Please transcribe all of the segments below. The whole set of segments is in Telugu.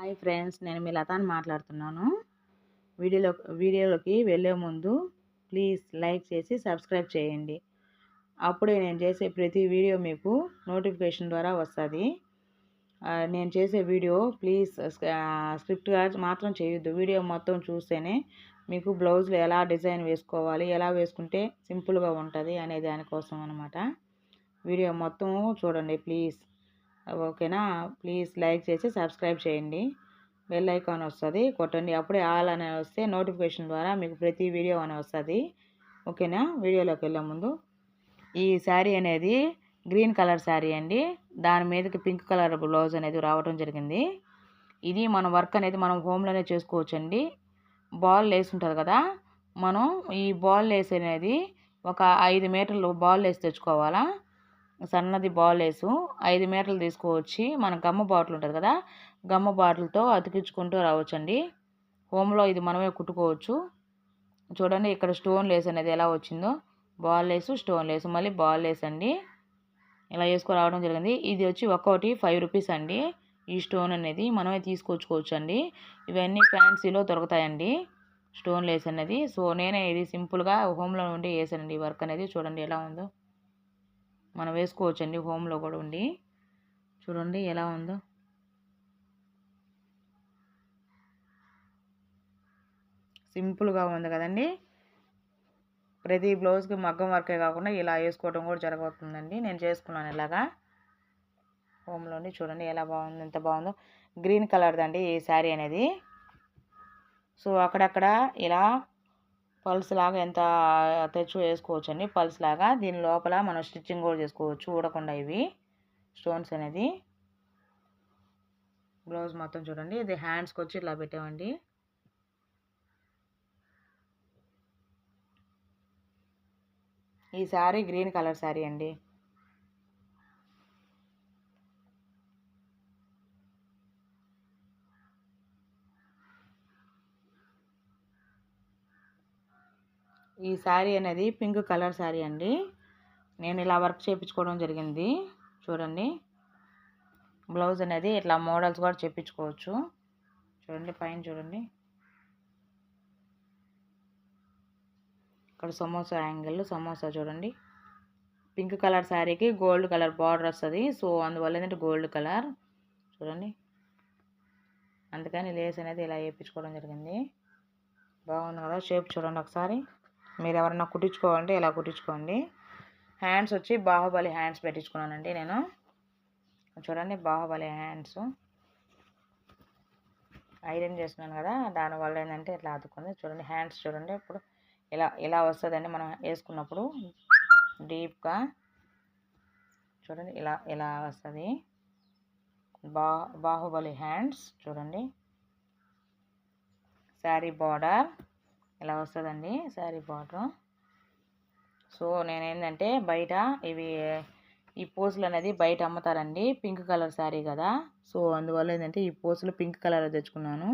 హాయ్ ఫ్రెండ్స్, నేను మీ లతాని మాట్లాడుతున్నాను. వీడియోలోకి వెళ్ళే ముందు ప్లీజ్ లైక్ చేసి సబ్స్క్రైబ్ చేయండి. అప్పుడే నేను చేసే ప్రతి వీడియో మీకు నోటిఫికేషన్ ద్వారా వస్తుంది. నేను చేసే వీడియో ప్లీజ్ స్క్రిప్ట్గా మాత్రం చేయొద్దు. వీడియో మొత్తం చూస్తేనే మీకు బ్లౌజ్లో ఎలా డిజైన్ వేసుకోవాలి, ఎలా వేసుకుంటే సింపుల్గా ఉంటుంది అనే దానికోసం అనమాట. వీడియో మొత్తం చూడండి ప్లీజ్. ఓకేనా? ప్లీజ్ లైక్ చేసి సబ్స్క్రైబ్ చేయండి. బెల్ ఐకాన్ వస్తుంది, కొట్టండి. అప్పుడే ఆల్ అనే వస్తే నోటిఫికేషన్ ద్వారా మీకు ప్రతి వీడియో అనే వస్తుంది. ఓకేనా? వీడియోలోకి వెళ్ళే ముందు ఈ శారీ అనేది గ్రీన్ కలర్ శారీ అండి. దాని మీదకి పింక్ కలర్ బ్లౌజ్ అనేది రావడం జరిగింది. ఇది మన వర్క్ అనేది మనం హోమ్లోనే చేసుకోవచ్చండి. బాల్ లేస్ ఉంటుంది కదా, మనం ఈ బాల్ లేస్ అనేది ఒక 5 మీటర్లు బాల్ లేస్ తెచ్చుకోవాలా. సన్నది బాల్ వేసు 5 మీటర్లు తీసుకువచ్చి మన గమ్మ బాటిల్ ఉంటుంది కదా, గమ్మ బాటిల్తో అతికించుకుంటూ రావచ్చండి. హోమ్లో ఇది మనమే కుట్టుకోవచ్చు. చూడండి ఇక్కడ స్టోన్ లేస్ అనేది ఎలా వచ్చిందో, బాల్ లేసు, స్టోన్ లేసు, మళ్ళీ బాల్ లేస్ అండి. ఇలా వేసుకొని రావడం జరిగింది. ఇది వచ్చి ఒక్కొక్కటి 5 రూపీస్ అండి. ఈ స్టోన్ అనేది మనమే తీసుకొచ్చుకోవచ్చు అండి. ఇవన్నీ ఫ్యాన్సీలో దొరుకుతాయండి స్టోన్ లేస్ అనేది. సో నేనే ఇది సింపుల్గా హోమ్లో ఉండి వేసానండి ఈ వర్క్ అనేది. చూడండి ఎలా ఉందో, మనం వేసుకోవచ్చండి హోమ్లో కూడా ఉండి. చూడండి ఎలా ఉందో. సింపుల్గా ఉంది కదండి. ప్రతి బ్లౌజ్కి మగ్గం వర్కే కాకుండా ఇలా వేసుకోవడం కూడా జరుగుతుందండి. నేను చేసుకున్నాను ఇలాగా హోమ్లోని. చూడండి ఎలా బాగుంది, ఎంత బాగుందో. గ్రీన్ కలర్ది అండి ఈ శారీ అనేది. సో అక్కడక్కడ ఇలా పల్స్ లాగా ఎంత తెచ్చు వేసుకోవచ్చు అండి, పల్స్ లాగా. దీని లోపల మనం స్టిచ్చింగ్ కూడా చేసుకోవచ్చు ఊడకుండా ఇవి స్టోన్స్ అనేది. బ్లౌజ్ మొత్తం చూడండి, ఇది హ్యాండ్స్కి వచ్చి ఇలా పెట్టామండి. ఈ శారీ గ్రీన్ కలర్ శారీ అండి. ఈ శారీ అనేది పింక్ కలర్ శారీ అండి. నేను ఇలా వర్క్ చేయించుకోవడం జరిగింది. చూడండి బ్లౌజ్ అనేది ఇట్లా మోడల్స్ కూడా చేయించుకోవచ్చు. చూడండి పైన చూడండి, ఇక్కడ సమోసా యాంగిల్, సమోసా చూడండి. పింక్ కలర్ శారీకి గోల్డ్ కలర్ బార్డర్ వస్తుంది. సో అందువల్ల ఏంటంటే గోల్డ్ కలర్ చూడండి, అందుకని లేస్ అనేది ఇలా వేయించుకోవడం జరిగింది. బాగుంది కదా షేప్. చూడండి ఒకసారి, మీరు ఎవరన్నా కుట్టించుకోవాలంటే ఇలా కుట్టించుకోండి. హ్యాండ్స్ వచ్చి బాహుబలి హ్యాండ్స్ పెట్టించుకున్నానండి నేను. చూడండి బాహుబలి హ్యాండ్స్ ఐరన్ చేస్తున్నాను కదా, దానివల్ల ఏంటంటే ఇట్లా అతుక్కుంది. చూడండి హ్యాండ్స్ చూడండి. ఇప్పుడు ఇలా వస్తుందండి మనం వేసుకున్నప్పుడు డీప్గా. చూడండి ఇలా వస్తుంది బాహుబలి హ్యాండ్స్. చూడండి శారీ బార్డర్ ఇలా వస్తుందండి, శారీ బార్డర్. సో నేనేంటంటే బయట ఈ పూసలు అనేది బయట అమ్ముతారండి. పింక్ కలర్ శారీ కదా, సో అందువల్ల ఏంటంటే ఈ పూసలు పింక్ కలర్ తెచ్చుకున్నాను.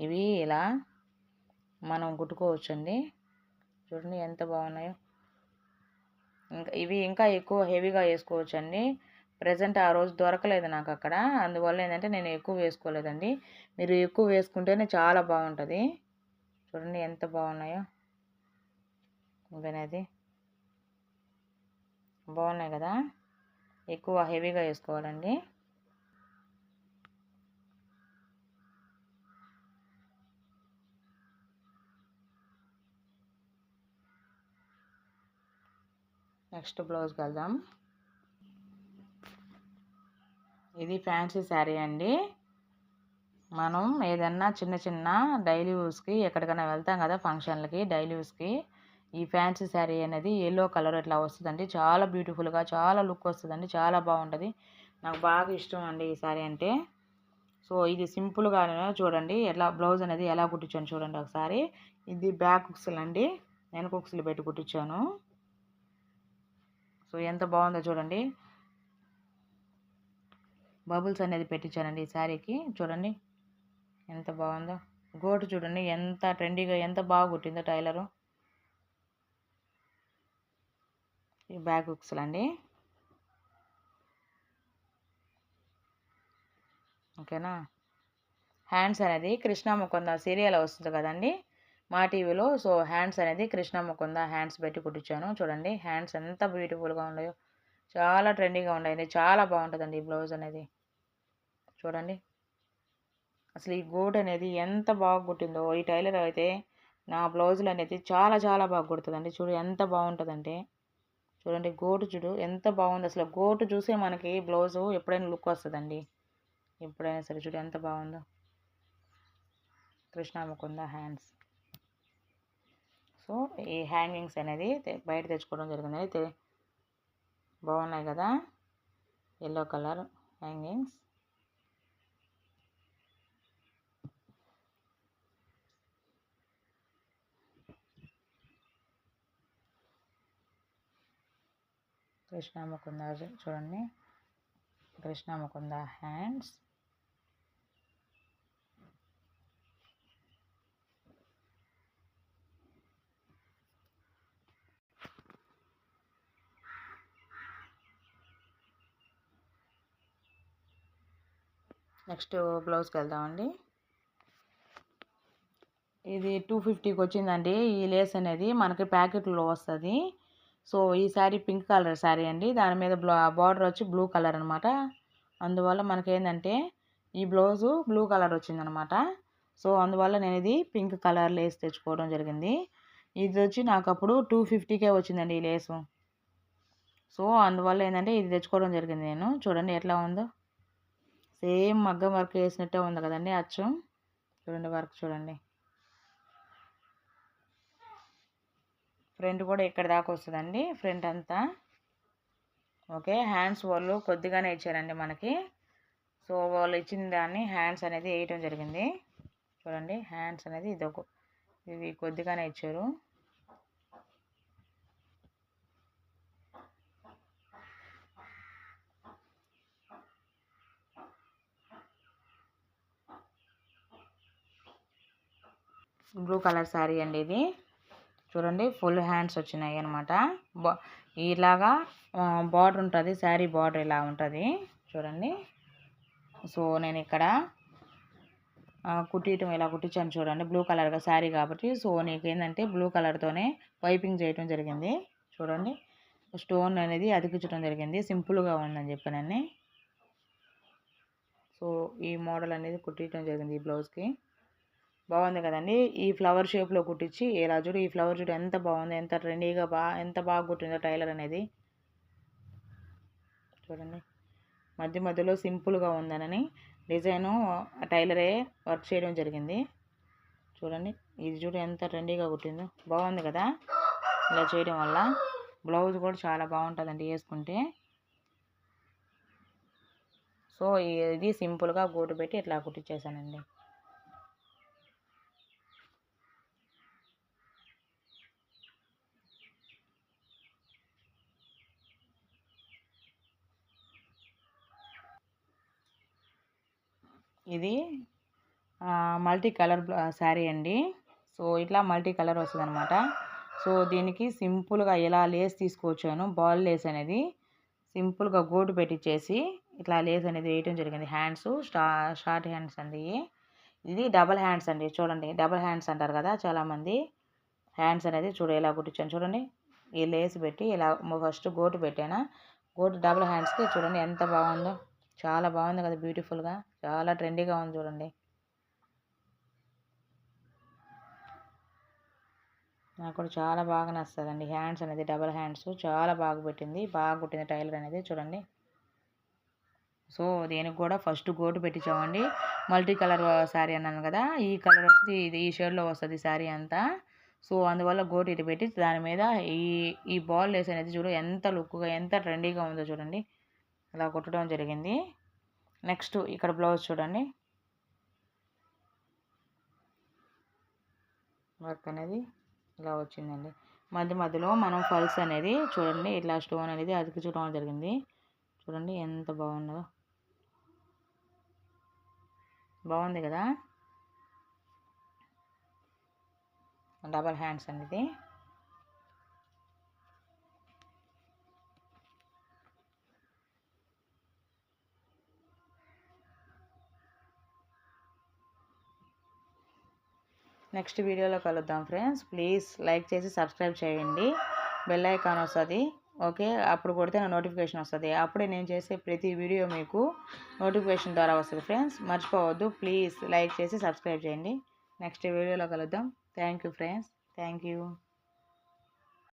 ఇవి ఇలా మనం కుట్టుకోవచ్చండి. చూడండి ఎంత బాగున్నాయో. ఇవి ఇంకా ఎక్కువ హెవీగా వేసుకోవచ్చండి. ప్రజెంట్ ఆ రోజు దొరకలేదు నాకు అక్కడ, అందువల్ల ఏంటంటే నేను ఎక్కువ వేసుకోలేదండి. మీరు ఎక్కువ వేసుకుంటేనే చాలా బాగుంటుంది. చూడండి ఎంత బాగున్నాయో. ఇవనేది బాగున్నాయి కదా, ఎక్కువ హెవీగా వేసుకోవాలండి. నెక్స్ట్ బ్లౌజ్కి వెళ్దాం. ఇది ఫ్యాన్సీ శారీ అండి. మనం ఏదన్నా చిన్న డైలీ యూస్కి ఎక్కడికైనా వెళ్తాం కదా ఫంక్షన్లకి, డైలీ యూస్కి ఈ ఫ్యాన్సీ శారీ అనేది ఎల్లో కలర్ ఇట్లా వస్తుందండి. చాలా బ్యూటిఫుల్గా, చాలా లుక్ వస్తుందండి, చాలా బాగుంటుంది. నాకు బాగా ఇష్టం అండి ఈ శారీ అంటే. సో ఇది సింపుల్గానే చూడండి ఎట్లా బ్లౌజ్ అనేది ఎలా కుట్టించాను చూడండి ఒకసారి. ఇది బ్యాక్ హుక్స్లు అండి, వెనక హుక్స్లు పెట్టి కుట్టించాను. సో ఎంత బాగుందో చూడండి. బబుల్స్ అనేది పెట్టించానండి ఈ శారీకి. చూడండి ఎంత బాగుందో. గోటు చూడండి ఎంత ట్రెండీగా, ఎంత బాగా కుట్టిందో టైలరు. ఈ బ్యాక్ హుక్స్లు అండి. ఓకేనా. హ్యాండ్స్ అనేది కృష్ణ ముకుంద సీరియల్ వస్తుంది కదండి మా టీవీలో. సో హ్యాండ్స్ అనేది కృష్ణ ముకుంద హ్యాండ్స్ పెట్టి కుట్టించాను. చూడండి హ్యాండ్స్ ఎంత బ్యూటిఫుల్గా ఉన్నాయో, చాలా ట్రెండీగా ఉన్నాయండి. చాలా బాగుంటుందండి ఈ బ్లౌజ్ అనేది. చూడండి అసలు ఈ గోట్ అనేది ఎంత బాగా కుట్టిందో. ఈ టైలర్ అయితే నా బ్లౌజులు అనేది చాలా చాలా బాగా కుడుతుందండి. చూడు ఎంత బాగుంటుందంటే, చూడండి గోటు చూడు ఎంత బాగుంది. అసలు గోటు చూసే మనకి బ్లౌజు ఎప్పుడైనా లుక్ వస్తుందండి. ఎప్పుడైనా సరే చూడు ఎంత బాగుందో. కృష్ణ ముకుంద హ్యాండ్స్. సో ఈ హ్యాంగింగ్స్ అనేది బయట తెచ్చుకోవడం జరిగింది. బాగున్నాయి కదా, yellow colour hangings. Krishna Mukunda చూడండి, కృష్ణ ముకుంద హ్యాండ్స్. నెక్స్ట్ బ్లౌజ్కి వెళ్దామండి. ఇది 250కి వచ్చిందండి. ఈ లేస్ అనేది మనకి ప్యాకెట్లో వస్తుంది. సో ఈ శారీ పింక్ కలర్ శారీ అండి. దాని మీద బార్డర్ వచ్చి బ్లూ కలర్ అనమాట. అందువల్ల మనకేంటంటే ఈ బ్లౌజు బ్లూ కలర్ వచ్చిందనమాట. సో అందువల్ల నేను ఇది పింక్ కలర్ లేస్ తెచ్చుకోవడం జరిగింది. ఇది వచ్చి నాకు అప్పుడు 250కే వచ్చిందండి ఈ లేసు. సో అందువల్ల ఏంటంటే ఇది తెచ్చుకోవడం జరిగింది నేను. చూడండి ఎట్లా ఉందో, సేమ్ మగ్గం వర్క్ వేసినట్టే ఉంది కదండి అచ్చం. చూడండి వర్క్ చూడండి. ఫ్రంట్ కూడా ఇక్కడ దాకా వస్తుందండి, ఫ్రంట్ అంతా. ఓకే, హ్యాండ్స్ వాళ్ళు కొద్దిగానే ఇచ్చారండి మనకి. సో వాళ్ళు ఇచ్చిన దాన్ని హ్యాండ్స్ అనేది వేయటం జరిగింది. చూడండి హ్యాండ్స్ అనేది ఇవి కొద్దిగానే ఇచ్చారు. బ్లూ కలర్ శారీ అండి ఇది. చూడండి ఫుల్ హ్యాండ్స్ వచ్చినాయి అనమాట. ఇలాగా బార్డర్ ఉంటుంది, శారీ బార్డర్ ఇలా ఉంటుంది చూడండి. సో నేను ఇక్కడ కుట్టియటం ఇలా కుట్టించాను చూడండి, బ్లూ కలర్గా శారీ కాబట్టి. సో నీకు ఏంటంటే బ్లూ కలర్తోనే పైపింగ్ చేయటం జరిగింది. చూడండి స్టోన్ అనేది అతికించడం జరిగింది, సింపుల్గా ఉందని చెప్పానని. సో ఈ మోడల్ అనేది కుట్టియటం జరిగింది ఈ బ్లౌజ్కి. బాగుంది కదండి. ఈ ఫ్లవర్ షేప్లో కుట్టించి ఇలా చూడు, ఈ ఫ్లవర్ చూడు ఎంత బాగుంది, ఎంత ట్రెండీగా ఎంత బాగా కుట్టిందో టైలర్ అనేది. చూడండి మధ్య మధ్యలో సింపుల్గా ఉందనని డిజైను టైలరే వర్క్ చేయడం జరిగింది. చూడండి ఇది చూడు ఎంత ట్రెండీగా కుట్టిందో, బాగుంది కదా. ఇలా చేయడం వల్ల బ్లౌజ్ కూడా చాలా బాగుంటుందండి వేసుకుంటే. సో ఇది సింపుల్గా గోటు పెట్టి ఇట్లా కుట్టించేసానండి. ఇది మల్టీ కలర్ శారీ అండి. సో ఇట్లా మల్టీ కలర్ వస్తుంది అనమాట. సో దీనికి సింపుల్గా ఇలా లేస్ తీసుకొచ్చాను, బాల్ లేస్ అనేది సింపుల్గా గోటు పెట్టించేసి ఇట్లా లేస్ అనేది వేయటం జరిగింది. హ్యాండ్స్ షార్ట్ హ్యాండ్స్ అండి. ఇది డబల్ హ్యాండ్స్ అండి. చూడండి డబల్ హ్యాండ్స్ అంటారు కదా చాలామంది. హ్యాండ్స్ అనేది చూడు ఇలా కుట్టించాను చూడండి. ఈ లేస్ పెట్టి ఇలా ఫస్ట్ గోటు పెట్టాను. గోటు డబల్ హ్యాండ్స్కి చూడండి ఎంత బాగుందో, చాలా బాగుంది కదా, బ్యూటిఫుల్గా చాలా ట్రెండీగా ఉంది చూడండి. నాకు కూడా చాలా బాగా నచ్చుతుందండి. హ్యాండ్స్ అనేది డబల్ హ్యాండ్స్ చాలా బాగా పెట్టింది, బాగా కుట్టింది టైలర్ అనేది చూడండి. సో దీనికి కూడా ఫస్ట్ గోటు పెట్టించామండి. మల్టీ కలర్ శారీ అన్నాను కదా, ఈ కలర్ వస్తుంది, ఇది ఈ షేడ్లో వస్తుంది శారీ అంతా. సో అందువల్ల గోటు ఇటు పెట్టి దాని మీద ఈ బాల్ లేస్ అనేది చూడు ఎంత లుక్గా ఎంత ట్రెండీగా ఉందో చూడండి, అలా కుట్టడం జరిగింది. నెక్స్ట్ ఇక్కడ బ్లౌజ్ చూడండి, వర్క్ అనేది ఇలా వచ్చిందండి. మధ్య మధ్యలో మనం ఫల్స్ అనేది చూడండి ఇట్లా స్టోన్ అనేది అతికించడం జరిగింది. చూడండి ఎంత బాగున్నదో, బాగుంది కదా. డబల్ హ్యాండ్స్ అనేది. నెక్స్ట్ వీడియోలో కలుద్దాం ఫ్రెండ్స్. ప్లీజ్ లైక్ చేసి సబ్స్క్రైబ్ చేయండి. బెల్ ఐకాన్ వస్తుంది, ఓకే, అప్పుడు కొడితే నా నోటిఫికేషన్ వస్తుంది. అప్పుడే నేను చేసే ప్రతి వీడియో మీకు నోటిఫికేషన్ ద్వారా వస్తుంది ఫ్రెండ్స్. మర్చిపోవద్దు, ప్లీజ్ లైక్ చేసి సబ్స్క్రైబ్ చేయండి. నెక్స్ట్ వీడియోలో కలుద్దాం. Thank you friends, thank you.